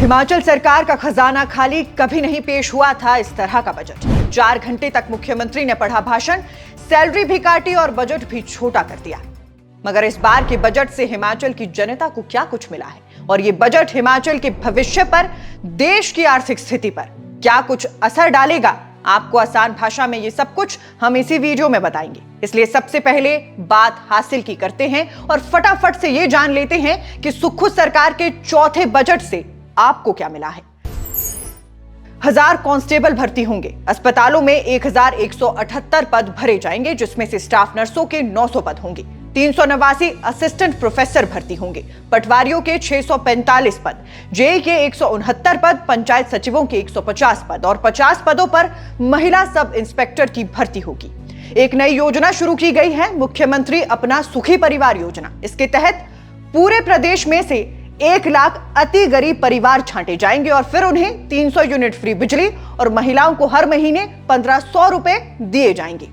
हिमाचल सरकार का खजाना खाली कभी नहीं पेश हुआ था इस तरह का बजट। 4 घंटे तक मुख्यमंत्री ने पढ़ा भाषण, सैलरी भी काटी और बजट भी छोटा कर दिया। मगर इस बार के बजट से हिमाचल की जनता को क्या कुछ मिला है और ये बजट हिमाचल के भविष्य पर, देश की आर्थिक स्थिति पर क्या कुछ असर डालेगा, आपको आसान भाषा में ये सब कुछ हम इसी वीडियो में बताएंगे। इसलिए सबसे पहले बात हासिल की करते हैं और फटाफट से ये जान लेते हैं कि सुक्खू सरकार के चौथे बजट से आपको क्या मिला है। 1000 कांस्टेबल भर्ती होंगे। अस्पतालों में 1178 पद भरे जाएंगे, जिसमें से स्टाफ नर्सों के 900 पद होंगे। 389 असिस्टेंट प्रोफेसर भर्ती होंगे। पटवारियों के 645 पद, जेई के 169 पद, पंचायत सचिवों के 150 पद और 50 पदों पर महिला सब इंस्पेक्टर की भर्ती होगी। एक नई योजना शुरू की गई है, मुख्यमंत्री अपना सुखी परिवार योजना। इसके तहत पूरे प्रदेश में से 1 लाख अति गरीब परिवार छांटे जाएंगे और फिर उन्हें 300 यूनिट फ्री बिजली और महिलाओं को हर महीने 1500 रुपए दिए जाएंगे।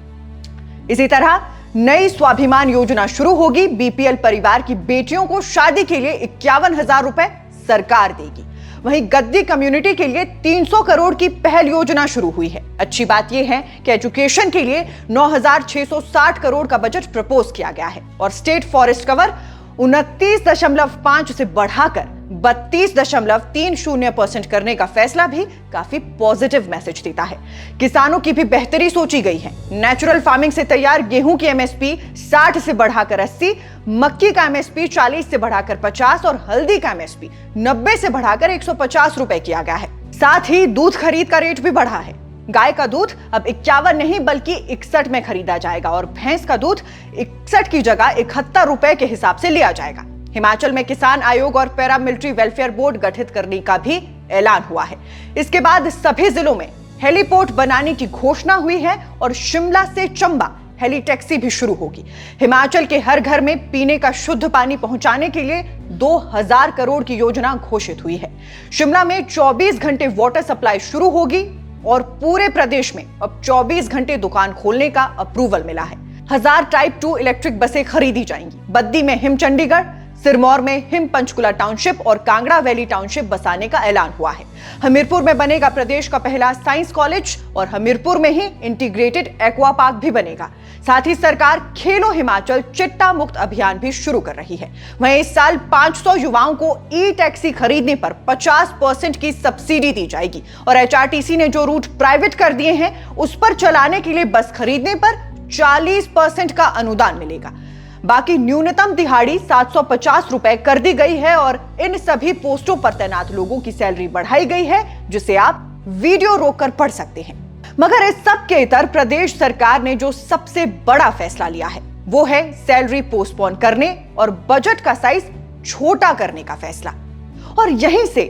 इसी तरह नई स्वाभिमान योजना शुरू होगी। बीपीएल परिवार की बेटियों को शादी के लिए 51,000 रुपए सरकार देगी। वहीं गद्दी कम्युनिटी के लिए 300 करोड़ की पहल योजना शुरू हुई है। अच्छी बात यह है कि एजुकेशन के लिए 9,660 करोड़ का बजट प्रपोज किया गया है और स्टेट फॉरेस्ट कवर 29.5 से बढ़ाकर 32.30% करने का फैसला भी काफी पॉजिटिव मैसेज देता है। किसानों की भी बेहतरी सोची गई है। नेचुरल फार्मिंग से तैयार गेहूं की एमएसपी 60 से बढ़ाकर 80, मक्की का एमएसपी 40 से बढ़ाकर 50 और हल्दी का एमएसपी 90 से बढ़ाकर 150 रुपए किया गया है। साथ ही दूध खरीद का रेट भी बढ़ा है। गाय का दूध अब 51 नहीं बल्कि 61 में खरीदा जाएगा और भैंस का दूध 61 की जगह 71 रुपए के हिसाब से लिया जाएगा। हिमाचल में किसान आयोग और पैरामिलिट्री वेलफेयर बोर्ड गठित करने का भी ऐलान हुआ है। इसके बाद सभी जिलों में हेलीपोर्ट बनाने की घोषणा हुई है और शिमला से चंबा हेली टैक्सी भी शुरू होगी। हिमाचल के हर घर में पीने का शुद्ध पानी पहुंचाने के लिए 2000 करोड़ की योजना घोषित हुई है। शिमला में 24 घंटे वाटर सप्लाई शुरू होगी और पूरे प्रदेश में अब 24 घंटे दुकान खोलने का अप्रूवल मिला है। 1000 टाइप 2 इलेक्ट्रिक बसें खरीदी जाएंगी। बद्दी में हिम चंडीगढ़, सिरमौर में हिम पंचकुला टाउनशिप और कांगड़ा वैली टाउनशिप बसाने का ऐलान हुआ है। हमीरपुर में बनेगा प्रदेश का पहला साइंस कॉलेज और हमीरपुर में ही इंटीग्रेटेड एक्वा पार्क भी बनेगा। साथ ही सरकार खेलो हिमाचल चिट्टा मुक्त अभियान भी शुरू कर रही है। वहीं इस साल 500 युवाओं को ई टैक्सी खरीदने पर 50% की सब्सिडी दी जाएगी और एचआरटीसी ने जो रूट प्राइवेट कर दिए हैं उस पर चलाने के लिए बस खरीदने पर 40% का अनुदान मिलेगा। बाकी न्यूनतम दिहाड़ी 750 रुपए कर दी गई है और इन सभी पोस्टों पर तैनात लोगों की सैलरी बढ़ाई गई है, जिसे आप वीडियो रोककर पढ़ सकते हैं। मगर इस सब के इतर प्रदेश सरकार ने जो सबसे बड़ा फैसला लिया है वो है सैलरी पोस्टपोन करने और बजट का साइज छोटा करने का फैसला। और यहीं से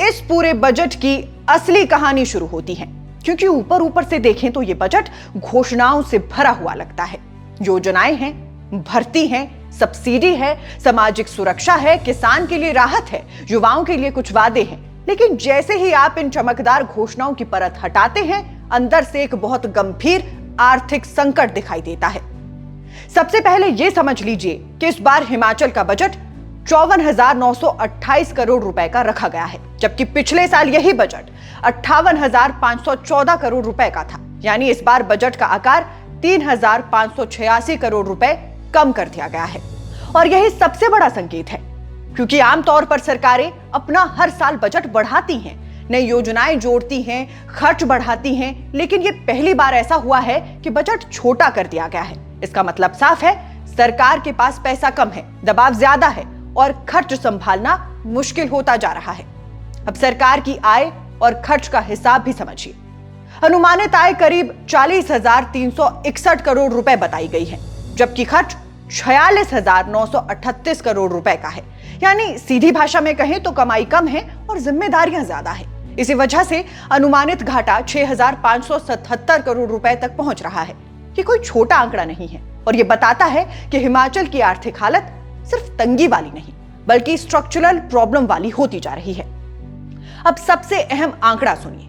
इस पूरे बजट की असली कहानी शुरू होती है, क्योंकि ऊपर ऊपर से देखें तो यह बजट घोषणाओं से भरा हुआ लगता है। योजनाएं हैं, भर्ती है, सब्सिडी है, सामाजिक सुरक्षा है, किसान के लिए राहत है, युवाओं के लिए कुछ वादे हैं। लेकिन जैसे ही आप इन चमकदार घोषणाओं की परत हटाते हैं, अंदर से एक बहुत गंभीर आर्थिक संकट दिखाई देता है। सबसे पहले यह समझ लीजिए कि इस बार हिमाचल का बजट 54,928 करोड़ रुपए का रखा गया है, जबकि पिछले साल यही बजट 58,514 करोड़ रुपए का था। यानी इस बार बजट का आकार 3,586 करोड़ रुपए कम कर दिया गया है। और यही सबसे बड़ा संकेत है, क्योंकि आमतौर पर सरकारें अपना हर साल बजट बढ़ाती हैं, नई योजनाएं जोड़ती हैं, खर्च बढ़ाती हैं, लेकिन यह पहली बार ऐसा हुआ है कि बजट छोटा कर दिया गया है। इसका मतलब साफ है, सरकार के पास पैसा कम है, दबाव ज्यादा है और खर्च संभालना मुश्किल होता जा रहा है। अब सरकार की आय और खर्च का हिसाब भी समझिए। अनुमानित आय करीब 40,361 करोड़ रुपए बताई गई है, जबकि खर्च 46,938 करोड़ रुपए का है। यानी सीधी भाषा में कहें तो कमाई कम है और जिम्मेदारियां ज्यादा है। इसी वजह से अनुमानित घाटा 6,577 करोड़ रुपए तक पहुंच रहा है। ये कोई छोटा आंकड़ा नहीं है और यह बताता है कि हिमाचल की आर्थिक हालत सिर्फ तंगी वाली नहीं बल्कि स्ट्रक्चरल प्रॉब्लम वाली होती जा रही है। अब सबसे अहम आंकड़ा सुनिए।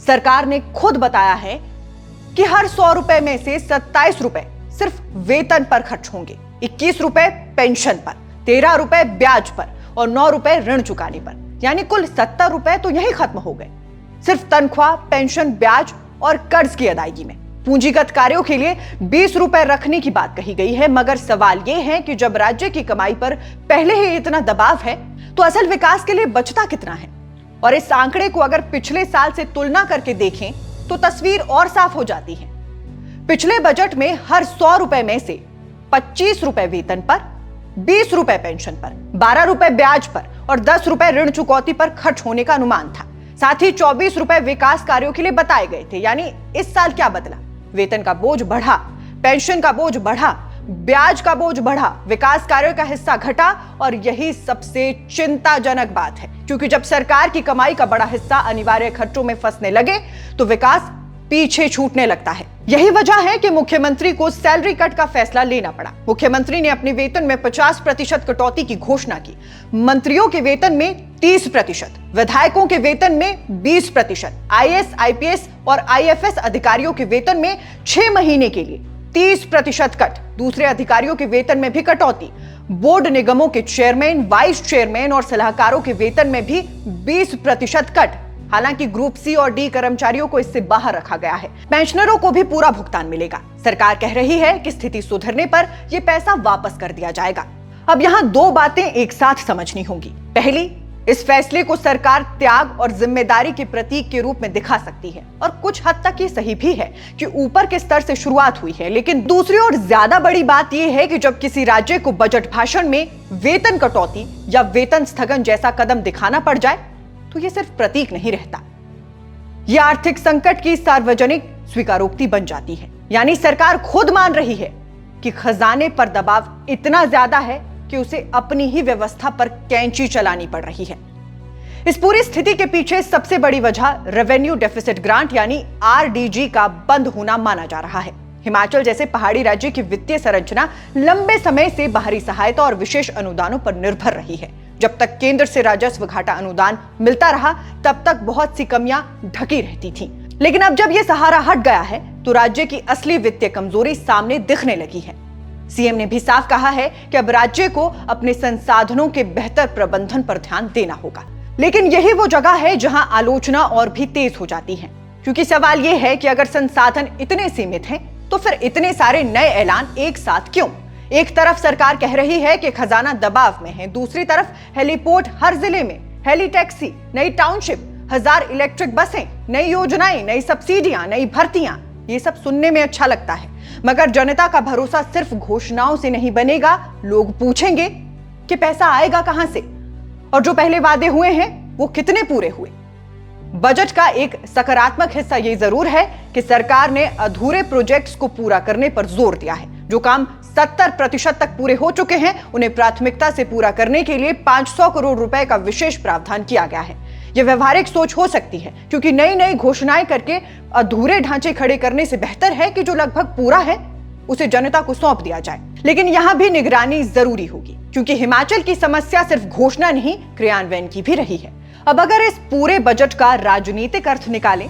सरकार ने खुद बताया है कि हर 100 रुपए में से 27 रुपए सिर्फ वेतन पर खर्च होंगे, 21 रुपए पेंशन पर, 13 रुपए ब्याज पर और 9 रुपए ऋण चुकाने पर। यानी कुल 70 रुपए तो यही खत्म हो गए, सिर्फ तनख्वाह, पेंशन, ब्याज और कर्ज की अदायगी में। पूंजीगत कार्यों के लिए 20 रुपए रखने की बात कही गई है, मगर सवाल यह है कि जब राज्य की कमाई पर पहले ही इतना दबाव है तो असल विकास के लिए बचता कितना है? और इस आंकड़े को अगर पिछले साल से तुलना करके देखें तो तस्वीर और साफ हो जाती है। पिछले बजट में हर 100 रुपए में से 25 रुपए वेतन पर, 20 रुपए पेंशन पर, 12 रुपए ब्याज पर और 10 रुपए ऋण चुकौती पर खर्च होने का अनुमान था। साथ ही 24 रुपए विकास कार्यों के लिए बताए गए थे। यानी इस साल क्या बदला? वेतन का बोझ बढ़ा, पेंशन का बोझ बढ़ा, ब्याज का बोझ बढ़ा, विकास कार्यों का हिस्सा घटा। और यही सबसे चिंताजनक बात है, क्योंकि जब सरकार की कमाई का बड़ा हिस्सा अनिवार्य खर्चों में फंसने लगे तो विकास पीछे छूटने लगता है। यही वजह है कि मुख्यमंत्री को सैलरी कट का फैसला लेना पड़ा। मुख्यमंत्री ने अपने वेतन में 50% कटौती की घोषणा की। मंत्रियों के वेतन में 30%, विधायकों के वेतन में 20%, आईएएस, आईपीएस और आईएफएस अधिकारियों के वेतन में 6 महीने के लिए 30% कट। दूसरे अधिकारियों के वेतन में भी कटौती। बोर्ड निगमों के चेयरमैन, वाइस चेयरमैन और सलाहकारों के वेतन में भी 20% कट। हालांकि ग्रुप सी और डी कर्मचारियों को इससे बाहर रखा गया है। पेंशनरों को भी पूरा भुगतान मिलेगा। सरकार कह रही है कि स्थिति सुधरने पर यह पैसा वापस कर दिया जाएगा। अब यहां 2 बातें एक साथ समझनी होंगी। पहली, इस फैसले को सरकार त्याग और जिम्मेदारी के प्रतीक के रूप में दिखा सकती है, और कुछ हद तक ये सही भी है कि ऊपर के स्तर से शुरुआत हुई है। लेकिन दूसरी और ज्यादा बड़ी बात यह है कि जब किसी राज्य को बजट भाषण में वेतन कटौती या वेतन स्थगन जैसा कदम दिखाना पड़ जाए तो ये सिर्फ प्रतीक नहीं रहता, यह आर्थिक संकट की सार्वजनिक स्वीकारोक्ति बन जाती है। यानी सरकार खुद मान रही है कि खजाने पर दबाव इतना ज्यादा है कि उसे अपनी ही व्यवस्था पर कैंची चलानी पड़ रही है। इस पूरी स्थिति के पीछे सबसे बड़ी वजह रेवेन्यू डेफिसिट ग्रांट यानी आरडीजी का बंद होना माना जा रहा है। हिमाचल जैसे पहाड़ी राज्य की वित्तीय संरचना लंबे समय से बाहरी सहायता और विशेष अनुदानों पर निर्भर रही है। जब तक केंद्र से राजस्व घाटा अनुदान मिलता रहा तब तक बहुत सी कमियां ढकी रहती थीं। लेकिन अब जब यह सहारा हट गया है तो राज्य की असली वित्तीय कमजोरी सामने दिखने लगी है। सीएम ने भी साफ कहा है कि अब राज्य को अपने संसाधनों के बेहतर प्रबंधन पर ध्यान देना होगा। लेकिन यही वो जगह है जहां आलोचना और भी तेज हो जाती है, क्योंकि सवाल यह है कि अगर संसाधन इतने सीमित हैं तो फिर इतने सारे नए ऐलान एक साथ क्यों? एक तरफ सरकार कह रही है कि खजाना दबाव में है, दूसरी तरफ हेलीपोर्ट हर जिले में, हेली टैक्सी, नई टाउनशिप, 1000 इलेक्ट्रिक बसें, नई योजनाएं, नई सब्सिडियां, नई भर्तियां। ये सब सुनने में अच्छा लगता है, मगर जनता का भरोसा सिर्फ घोषणाओं से नहीं बनेगा। लोग पूछेंगे कि पैसा आएगा कहां से, और जो पहले वादे हुए हैं वो कितने पूरे हुए। बजट का एक सकारात्मक हिस्सा ये जरूर है कि सरकार ने अधूरे प्रोजेक्ट्स को पूरा करने पर जोर दिया है। जो काम 70% तक पूरे हो चुके हैं उन्हें प्राथमिकता से पूरा करने के लिए 500 करोड़ रुपए का विशेष प्रावधान किया गया है। यह व्यवहारिक सोच हो सकती है, क्योंकि नई नई घोषणाएं करके अधूरे ढांचे खड़े करने से बेहतर है कि जो लगभग पूरा है उसे जनता को सौंप दिया जाए। लेकिन यहां भी निगरानी जरूरी होगी, क्योंकि हिमाचल की समस्या सिर्फ घोषणा नहीं, क्रियान्वयन की भी रही है। अब अगर इस पूरे बजट का राजनीतिक अर्थ निकालें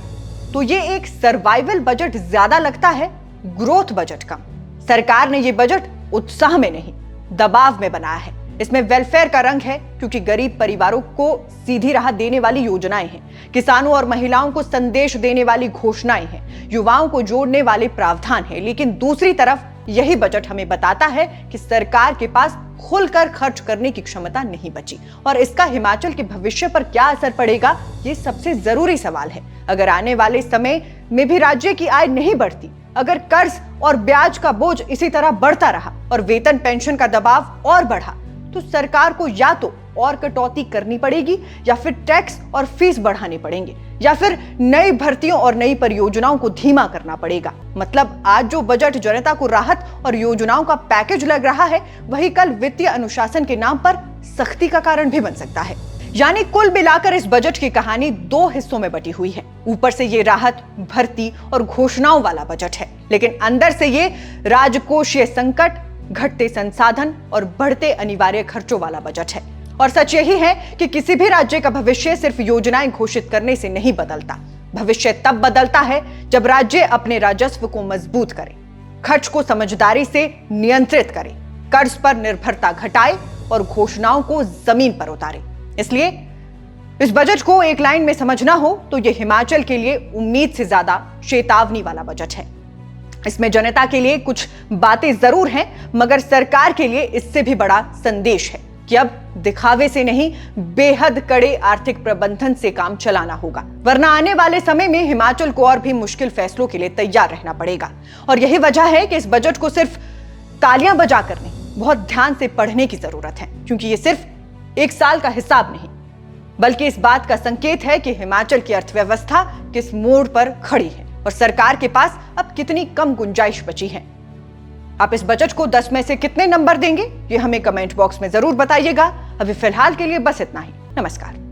तो ये एक सर्वाइवल बजट ज्यादा लगता है, ग्रोथ बजट कम। सरकार ने ये बजट उत्साह में नहीं, दबाव में बनाया है। इसमें वेलफेयर का रंग है, क्योंकि गरीब परिवारों को सीधी राह देने वाली योजनाएं हैं, किसानों और महिलाओं को संदेश देने वाली घोषणाएं हैं, युवाओं को जोड़ने वाले प्रावधान हैं। लेकिन दूसरी तरफ यही बजट हमें बताता है कि सरकार के पास खुलकर खर्च करने की क्षमता नहीं बची, और इसका हिमाचल के भविष्य पर क्या असर पड़ेगा, ये सबसे जरूरी सवाल है। अगर आने वाले समय में भी राज्य की आय नहीं बढ़ती, अगर कर्ज और ब्याज का बोझ इसी तरह बढ़ता रहा और वेतन पेंशन का दबाव और बढ़ा, तो सरकार को या तो और कटौती करनी पड़ेगी, या फिर टैक्स और फीस बढ़ाने पड़ेंगे, या फिर नई भर्तियों और नई परियोजनाओं को धीमा करना पड़ेगा। मतलब आज जो बजट जनता को राहत और योजनाओं का पैकेज लग रहा है, वही कल वित्तीय अनुशासन के नाम पर सख्ती का कारण भी बन सकता है। यानी कुल मिलाकर इस बजट की कहानी 2 हिस्सों में बटी हुई है। ऊपर से ये राहत, भर्ती और घोषणाओं वाला बजट है, लेकिन अंदर से ये राजकोषीय संकट, घटते संसाधन और बढ़ते अनिवार्य खर्चों वाला बजट है। और सच यही है कि किसी भी राज्य का भविष्य सिर्फ योजनाएं घोषित करने से नहीं बदलता। भविष्य तब बदलता है जब राज्य अपने राजस्व को मजबूत करे, खर्च को समझदारी से नियंत्रित करे, कर्ज पर निर्भरता घटाए और घोषणाओं को जमीन पर उतारे। इसलिए इस बजट को एक लाइन में समझना हो तो यह हिमाचल के लिए उम्मीद से ज्यादा चेतावनी वाला बजट है। इसमें जनता के लिए कुछ बातें जरूर हैं, मगर सरकार के लिए इससे भी बड़ा संदेश है कि अब दिखावे से नहीं, बेहद कड़े आर्थिक प्रबंधन से काम चलाना होगा, वरना आने वाले समय में हिमाचल को और भी मुश्किल फैसलों के लिए तैयार रहना पड़ेगा। और यही वजह है कि इस बजट को सिर्फ तालियां बजाकर नहीं, बहुत ध्यान से पढ़ने की जरूरत है, क्योंकि ये सिर्फ एक साल का हिसाब नहीं, बल्कि इस बात का संकेत है कि हिमाचल की अर्थव्यवस्था किस मोड़ पर खड़ी है और सरकार के पास अब कितनी कम गुंजाइश बची है। आप इस बजट को 10 में से कितने नंबर देंगे, ये हमें कमेंट बॉक्स में जरूर बताइएगा। अभी फिलहाल के लिए बस इतना ही। नमस्कार।